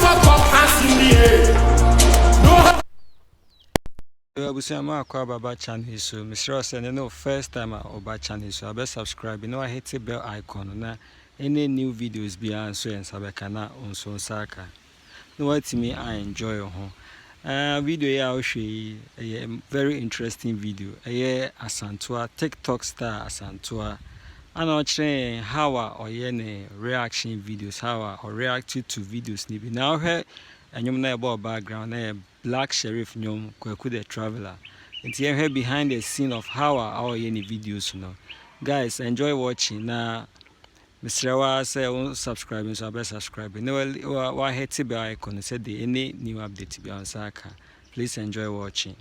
fuck up hands in the air. No. Abusama akwa baba channel so Mr. Send no first time oba channel so abe subscribe no hit the bell icon na any new videos be so en sabeka na onso saka no what me I enjoy video ya ohwe a very interesting video Asantewaa TikTok star Asantewaa and watching how or reaction videos how or reacted to videos ni now here and you know about background Black Sherif nyom Kwaku the traveler. And here behind the scene of how our any videos guys enjoy watching now. Mr. Wa say subscribing so I subscribing. No wa hit the bell icon said the any new update be on Saka. Please enjoy watching.